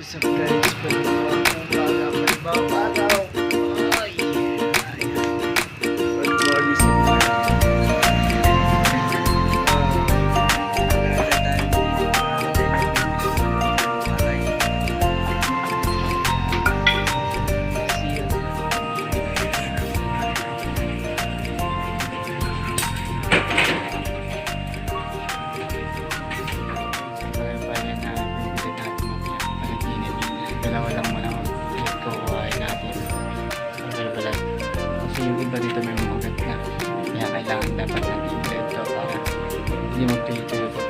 What's up guys? Panibagong araw. Ay, panibagong simula. Dalawa lang muna kukuhain natin. Kasi yung iba dito may mga ugat na. Kaya kailangan dapat natin ito para hindi magtuloy-tuloy po